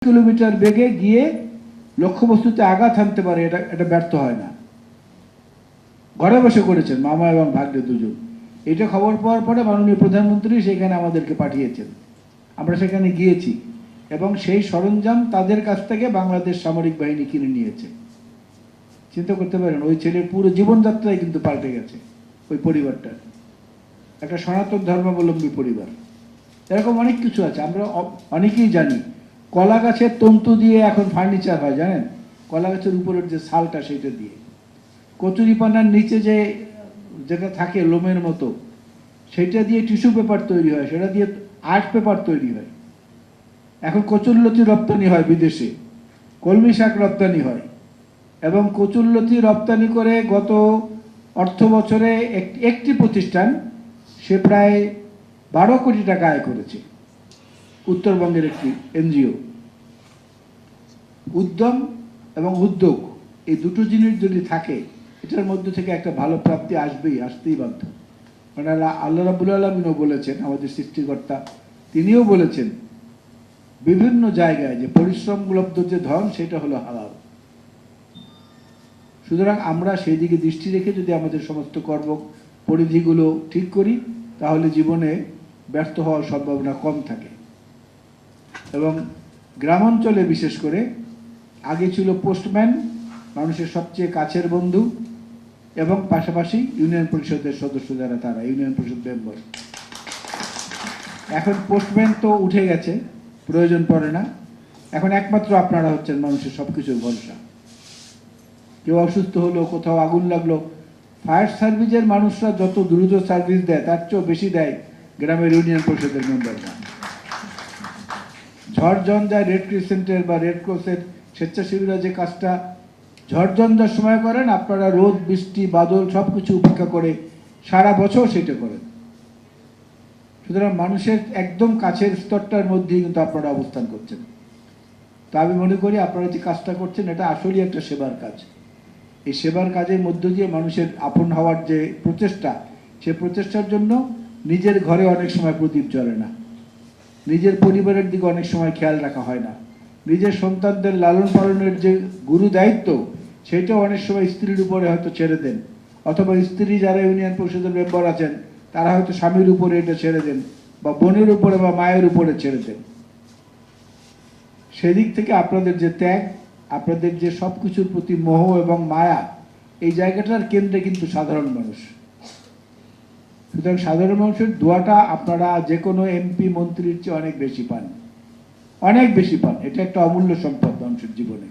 Kilometre বেগে গিয়ে লক্ষ্যবস্তুতে আঘাত হানতে পারে, এটা ব্যর্থ হয় না। ঘরে বসে করেছেন মামা এবং ভাগ্নে দুজন। এটা খবর পাওয়ার পরে মাননীয় প্রধানমন্ত্রী সেখানে আমাদেরকে পাঠিয়েছেন, আমরা সেখানে গিয়েছি এবং সেই সরঞ্জাম তাদের কাছ থেকে বাংলাদেশ সামরিক বাহিনী কিনে নিয়েছে। চিন্তা করতে পারেন, ওই ছেলের পুরো জীবনযাত্রাই কিন্তু পাল্টে গেছে। ওই পরিবারটা একটা সনাতন ধর্মাবলম্বী পরিবার। এরকম অনেক কিছু আছে, আমরা অনেকেই জানি। কলা গাছের তন্তু দিয়ে এখন ফার্নিচার হয়, জানেন? কলা গাছের উপরের যে ছালটা সেটা দিয়ে। কচুরিপানার নিচে যেটা থাকে লোমের মতো, সেটা দিয়ে টিস্যু পেপার তৈরি হয়, সেটা দিয়ে আর্ট পেপার তৈরি হয়। এখন কচুরলতি রপ্তানি হয় বিদেশে, কলমি শাক রপ্তানি হয়, এবং কচুরলতি রপ্তানি করে গত অর্থ বছরে একটি প্রতিষ্ঠান সে প্রায় 12 কোটি টাকা আয় করেছে। উত্তরবঙ্গের একটি এনজিও। উদ্যম এবং উদ্যোগ এই দুটো জিনিস যদি থাকে, এটার মধ্যে থেকে একটা ভালো প্রাপ্তি আসতেই বাধ্য। মানে আল্লাহ রাব্বুল আলামিনও বলেছেন, আমাদের সৃষ্টিকর্তা তিনিও বলেছেন বিভিন্ন জায়গায় যে পরিশ্রমলব্ধ যে ধন সেটা হলো হালাল। সুতরাং আমরা সেই দিকে দৃষ্টি রেখে যদি আমাদের সমস্ত কর্ম পরিধিগুলো ঠিক করি, তাহলে জীবনে ব্যর্থ হওয়ার সম্ভাবনা কম থাকে। এবং গ্রামাঞ্চলে বিশেষ করে আগে ছিল পোস্টম্যান, মানুষের সবচেয়ে কাছের বন্ধু, এবং পাশাপাশি ইউনিয়ন পরিষদের সদস্য যারা, তারা ইউনিয়ন পরিষদ মেম্বার। এখন পোস্টম্যান তো উঠে গেছে, প্রয়োজন পড়ে না। এখন একমাত্র আপনারা হচ্ছেন মানুষের সবকিছুর ভরসা। কেউ অসুস্থ হলো, কোথাও আগুন লাগলো, ফায়ার সার্ভিসের মানুষরা যত দ্রুত সার্ভিস দেয় তার চেয়েও বেশি দেয় গ্রামের ইউনিয়ন পরিষদের মেম্বাররা। ঝড় ঝঞ্ঝায় রেড ক্রিসেন্টের বা রেড ক্রসের স্বেচ্ছাসেবীরা যে কাজটা ঝড় ঝঞ্ঝার সময় করেন, আপনারা রোদ বৃষ্টি বাদল সবকিছু উপেক্ষা করে সারা বছর সেটা করেন। সুতরাং মানুষের একদম কাছের স্তরটার মধ্যেই কিন্তু আপনারা অবস্থান করছেন। তো আমি মনে করি আপনারা যে কাজটা করছেন এটা আসলেই একটা সেবার কাজ। এই সেবার কাজের মধ্য দিয়ে মানুষের আপন হওয়ার যে প্রচেষ্টা, সে প্রচেষ্টার জন্য নিজের ঘরে অনেক সময় প্রদীপ জ্বলে না, নিজের পরিবারের দিকে অনেক সময় খেয়াল রাখা হয় না, নিজের সন্তানদের লালন পালনের যে গুরু দায়িত্ব সেটাও অনেক সময় স্ত্রীর উপরে হয়তো ছেড়ে দেন, অথবা স্ত্রী যারা ইউনিয়ন পরিষদের মেম্বার আছেন তারা হয়তো স্বামীর উপরে এটা ছেড়ে দেন, বা বোনের উপরে বা মায়ের উপরে ছেড়ে দেন। সেদিক থেকে আপনাদের যে ত্যাগ, আপনাদের যে সব কিছুর প্রতি মোহ এবং মায়া, এই জায়গাটার কেন্দ্রে কিন্তু সাধারণ মানুষ। সুতরাং সাধারণ মানুষের দোয়াটা আপনারা যে কোনো এমপি মন্ত্রীর চেয়ে অনেক বেশি পান, অনেক বেশি পান। এটা একটা অমূল্য সম্পদ মানুষের জীবনে।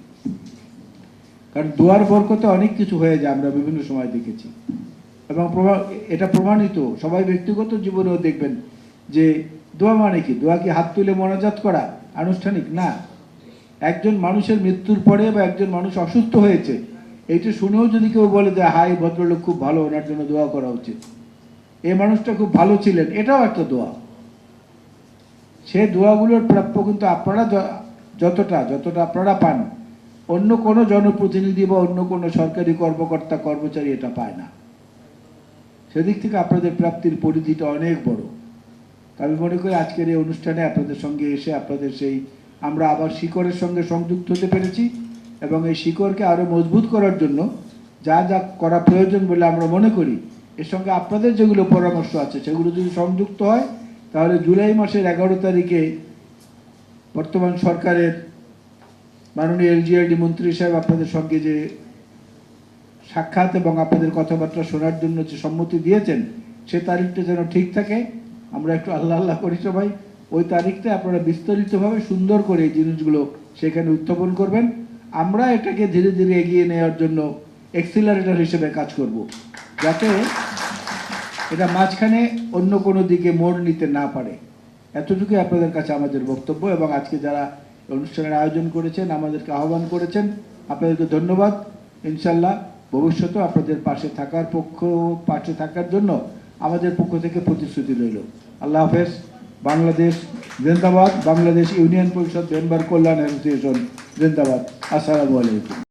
কারণ দোয়ার বরকতে অনেক কিছু হয়ে যায়, আমরা বিভিন্ন সময় দেখেছি এবং এটা প্রমাণিত। সবাই ব্যক্তিগত জীবনেও দেখবেন যে দোয়া মানে কি, দোয়া কি হাত তুলে মোনাজাত করা আনুষ্ঠানিক না। একজন মানুষের মৃত্যুর পরে বা একজন মানুষ অসুস্থ হয়েছে এইটা শুনেও যদি কেউ বলে যে হাই ভদ্রলোক খুব ভালো, ওনার জন্য দোয়া করা উচিত, এই মানুষটা খুব ভালো ছিলেন, এটাও একটা দোয়া। সে দোয়াগুলোর প্রাপ্য কিন্তু আপনারা যতটা আপনারা পান, অন্য কোনো জনপ্রতিনিধি বা অন্য কোনো সরকারি কর্মকর্তা কর্মচারী এটা পায় না। সেদিক থেকে আপনাদের প্রাপ্তির পরিধিটা অনেক বড়। আমি মনে করি আজকের এই অনুষ্ঠানে আপনাদের সঙ্গে এসে আপনাদের সেই আমরা আবার শিকড়ের সঙ্গে সংযুক্ত হতে পেরেছি, এবং এই শিকড়কে আরো মজবুত করার জন্য যা যা করা প্রয়োজন বলে আমরা মনে করি, এর সঙ্গে আপনাদের যেগুলো পরামর্শ আছে সেগুলো যদি সংযুক্ত হয়, তাহলে জুলাই মাসের 11 তারিখে বর্তমান সরকারের মাননীয় এলজিআরডি মন্ত্রী সাহেব আপনাদের সঙ্গে যে সাক্ষাৎ এবং আপনাদের কথাবার্তা শোনার জন্য যে সম্মতি দিয়েছেন, সে তারিখটা যেন ঠিক থাকে। আমরা একটু আল্লাহ আল্লাহ করি সবাই, ওই তারিখটা আপনারা বিস্তারিতভাবে সুন্দর করে এই জিনিসগুলো সেখানে উত্থাপন করবেন। আমরা এটাকে ধীরে ধীরে এগিয়ে নেওয়ার জন্য এক্সিলারেটর হিসেবে কাজ করব, যাতে এটা মাঝখানে অন্য কোনো দিকে মোড় নিতে না পারে। এতটুকুই আপনাদের কাছে আমাদের বক্তব্য। এবং আজকে যারা অনুষ্ঠানের আয়োজন করেছেন, আমাদেরকে আহ্বান করেছেন, আপনাদেরকে ধন্যবাদ। ইনশাল্লাহ ভবিষ্যতেও আপনাদের পাশে থাকার জন্য আমাদের পক্ষ থেকে প্রতিশ্রুতি রইল। আল্লাহ হাফেজ। বাংলাদেশ জিন্দাবাদ। বাংলাদেশ ইউনিয়ন পরিষদ মেম্বার কল্যাণ অ্যাসোসিয়েশন জিন্দাবাদ। আসসালামু আলাইকুম।